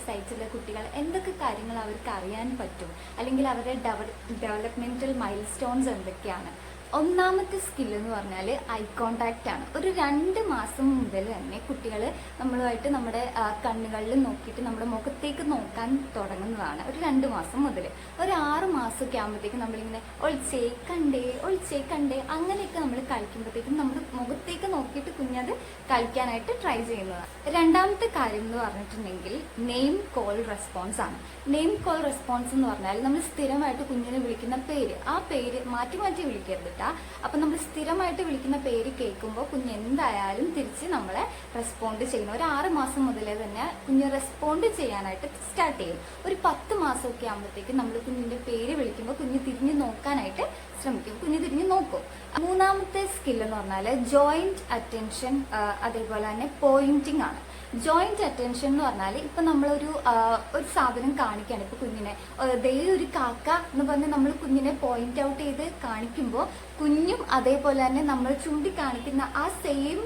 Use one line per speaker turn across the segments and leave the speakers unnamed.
വയസ്സായിട്ടുള്ള കുട്ടികൾ എന്തൊക്കെ കാര്യങ്ങൾ അവർക്ക് അറിയാൻ പറ്റും, അല്ലെങ്കിൽ അവരുടെ ഡെവലപ്മെന്റൽ മൈൽ സ്റ്റോൺസ് എന്തൊക്കെയാണ്? ഒന്നാമത്തെ സ്കിൽ എന്ന് പറഞ്ഞാൽ ഐ കോണ്ടാക്റ്റ് ആണ്. ഒരു 2 മാസം മുതൽ തന്നെ കുട്ടികൾ നമ്മളുമായിട്ട് നമ്മുടെ കണ്ണുകളിൽ നോക്കിയിട്ട് നമ്മുടെ മുഖത്തേക്ക് നോക്കാൻ തുടങ്ങുന്നതാണ്. ഒരു 2 മാസം മുതൽ ഒരു 6 മാസമൊക്കെ ആകുമ്പോഴത്തേക്കും നമ്മളിങ്ങനെ ഒളിച്ചേ കണ്ടേ അങ്ങനെയൊക്കെ നമ്മൾ കളിക്കുമ്പോഴത്തേക്കും നമ്മുടെ മുഖത്തേക്ക് നോക്കിയിട്ട് കുഞ്ഞത് കളിക്കാനായിട്ട് ട്രൈ ചെയ്യുന്നതാണ്. രണ്ടാമത്തെ കാര്യം എന്ന് പറഞ്ഞിട്ടുണ്ടെങ്കിൽ നെയിം കോൾ റെസ്പോൺസ് ആണ്. നെയിം കോൾ റെസ്പോൺസ് എന്ന് പറഞ്ഞാൽ നമ്മൾ സ്ഥിരമായിട്ട് കുഞ്ഞിനെ വിളിക്കുന്ന പേര്, ആ പേര് മാറ്റി മാറ്റി വിളിക്കരുത്. അപ്പൊ നമ്മൾ സ്ഥിരമായിട്ട് വിളിക്കുന്ന പേര് കേൾക്കുമ്പോൾ കുഞ്ഞ് എന്തായാലും തിരിച്ച് നമ്മളെ റെസ്പോണ്ട് ചെയ്യുന്നു. ഒരു 6 മാസം മുതലേ തന്നെ കുഞ്ഞ് റെസ്പോണ്ട് ചെയ്യാനായിട്ട് സ്റ്റാർട്ട് ചെയ്യും. ഒരു 10 മാസമൊക്കെ ആകുമ്പോഴത്തേക്കും നമ്മൾ കുഞ്ഞിന്റെ പേര് വിളിക്കുമ്പോൾ കുഞ്ഞ് തിരിഞ്ഞു നോക്കാനായിട്ട് ശ്രമിക്കും, കുഞ്ഞ് തിരിഞ്ഞു നോക്കും. മൂന്നാമത്തെ സ്കിൽ എന്ന് പറഞ്ഞാൽ ജോയിന്റ് അറ്റൻഷൻ, അതേപോലെ തന്നെ പോയിന്റിങ് ആണ്. ജോയിന്റ് അറ്റൻഷൻ എന്ന് പറഞ്ഞാൽ ഇപ്പൊ നമ്മളൊരു സാധനം കാണിക്കുകയാണ്. ഇപ്പൊ കുഞ്ഞിനെ ദേ ഒരു കാക്ക എന്ന് പറഞ്ഞ് നമ്മൾ കുഞ്ഞിനെ പോയിന്റ് ഔട്ട് ചെയ്ത് കാണിക്കുമ്പോൾ കുഞ്ഞും അതേപോലെ തന്നെ നമ്മൾ ചൂണ്ടിക്കാണിക്കുന്ന ആ സെയിം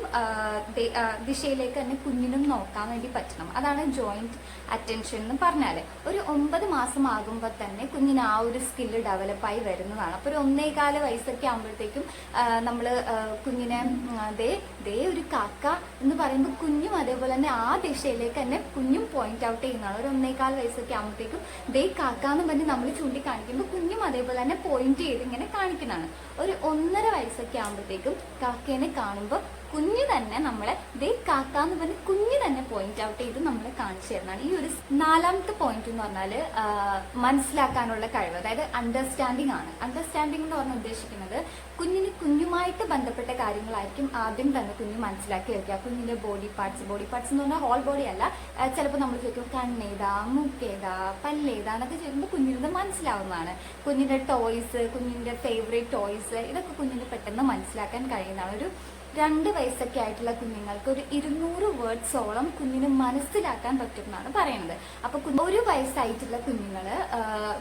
ദിശയിലേക്ക് തന്നെ കുഞ്ഞിനും നോക്കാൻ വേണ്ടി പറ്റണം. അതാണ് ജോയിന്റ് അറ്റൻഷൻ എന്ന് പറഞ്ഞാൽ. ഒരു 9 മാസം ആകുമ്പോൾ തന്നെ കുഞ്ഞിന് ആ ഒരു സ്കില്ല് ഡെവലപ്പായി വരുന്നതാണ്. അപ്പൊ ഒരു 1.25 വയസ്സൊക്കെ ആകുമ്പോഴത്തേക്കും നമ്മൾ കുഞ്ഞിനെ ദേ ഒരു കാക്ക എന്ന് പറയുമ്പോൾ കുഞ്ഞും അതേപോലെ തന്നെ ആ ദിശയിലേക്ക് തന്നെ കുഞ്ഞും പോയിന്റ് ഔട്ട് ചെയ്യുന്നതാണ്. ഒരു 1.25 വയസ്സൊക്കെ ആകുമ്പോഴത്തേക്കും ദേ കാക്ക എന്ന് പറഞ്ഞ് നമ്മൾ ചൂണ്ടിക്കാണിക്കുമ്പോൾ കുഞ്ഞും അതേപോലെ തന്നെ പോയിന്റ് ചെയ്ത് ഇങ്ങനെ കാണിക്കുന്നതാണ്. ഒരു 1.5 വയസ്സൊക്കെ ആകുമ്പോഴത്തേക്കും കാക്കേനെ കാണുമ്പോൾ കുഞ്ഞ് തന്നെ നമ്മളെ ദേ കാക്ക എന്ന് പറഞ്ഞ് കുഞ്ഞ് തന്നെ പോയിന്റ് ഔട്ട് ചെയ്ത് നമ്മളെ കാണിച്ചു തരുന്നതാണ്. ഈ ഒരു 4ാമത്തെ പോയിന്റ് എന്ന് പറഞ്ഞാൽ മനസ്സിലാക്കാനുള്ള കഴിവ്, അതായത് അണ്ടർസ്റ്റാൻഡിങ് ആണ്. അണ്ടർസ്റ്റാൻഡിങ് എന്ന് പറഞ്ഞാൽ ഉദ്ദേശിക്കുന്നത് കുഞ്ഞുമായിട്ട് ബന്ധപ്പെട്ട കാര്യങ്ങളായിരിക്കും ആദ്യം തന്നെ കുഞ്ഞ് മനസ്സിലാക്കി വെക്കുക. കുഞ്ഞിന്റെ ബോഡി പാർട്സ് എന്ന് പറഞ്ഞാൽ ഹോൾ ബോഡി അല്ല. ചിലപ്പോൾ നമ്മൾ ചോദിക്കും കണ്ണേതാ, മൂക്കേതാ, പല്ലേതാ എന്നൊക്കെ ചോദിക്കുമ്പോൾ കുഞ്ഞിന് മനസ്സിലാവുന്നതാണ്. കുഞ്ഞിന്റെ ടോയ്സ്, കുഞ്ഞിന്റെ ഫേവറേറ്റ് ടോയ്സ്, ഇതൊക്കെ കുഞ്ഞിന് പെട്ടെന്ന് മനസ്സിലാക്കാൻ കഴിയുന്നതാണ്. ഒരു 2 വയസ്സൊക്കെ ആയിട്ടുള്ള കുഞ്ഞുങ്ങൾക്ക് ഒരു 200 വേർഡ്സോളം കുഞ്ഞിന് മനസ്സിലാക്കാൻ പറ്റും എന്നാണ് പറയുന്നത്. അപ്പൊ 1 വയസ്സായിട്ടുള്ള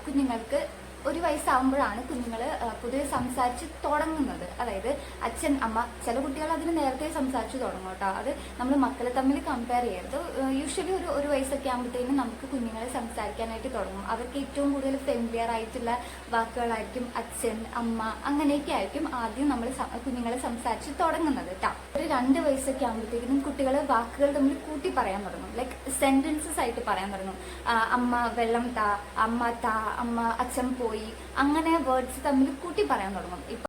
കുഞ്ഞുങ്ങൾക്ക് 1 വയസ്സാകുമ്പോഴാണ് കുഞ്ഞുങ്ങൾ പൊതുവെ സംസാരിച്ച് തുടങ്ങുന്നത്. അതായത് അച്ഛൻ, അമ്മ, ചില കുട്ടികൾ അതിന് നേരത്തെ സംസാരിച്ച് തുടങ്ങും കേട്ടോ. അത് നമ്മൾ മക്കളെ തമ്മിൽ കമ്പയർ ചെയ്യരുത്. യൂഷ്വലി ഒരു 1 വയസ്സൊക്കെ ആകുമ്പോഴത്തേനും നമുക്ക് കുഞ്ഞുങ്ങളെ സംസാരിക്കാനായിട്ട് തുടങ്ങും. അവർക്ക് ഏറ്റവും കൂടുതൽ ഫെമിലിയർ ആയിട്ടുള്ള വാക്കുകളായിരിക്കും അച്ഛൻ, അമ്മ, അങ്ങനെയൊക്കെ ആയിരിക്കും ആദ്യം നമ്മൾ കുഞ്ഞുങ്ങളെ സംസാരിച്ച് തുടങ്ങുന്നത് കേട്ടോ. ഒരു 2 വയസ്സൊക്കെ ആകുമ്പോഴത്തേക്കും കുട്ടികൾ വാക്കുകൾ തമ്മിൽ കൂട്ടി പറയാൻ തുടങ്ങും. ലൈക്ക് സെന്റൻസസ് ആയിട്ട് പറയാൻ തുടങ്ങും. അമ്മ വെള്ളം താ, അമ്മ താ, അമ്മ അച്ഛൻ പോയി, അങ്ങനെ വേർഡ്സ് തമ്മിൽ കൂട്ടി പറയാൻ തുടങ്ങും.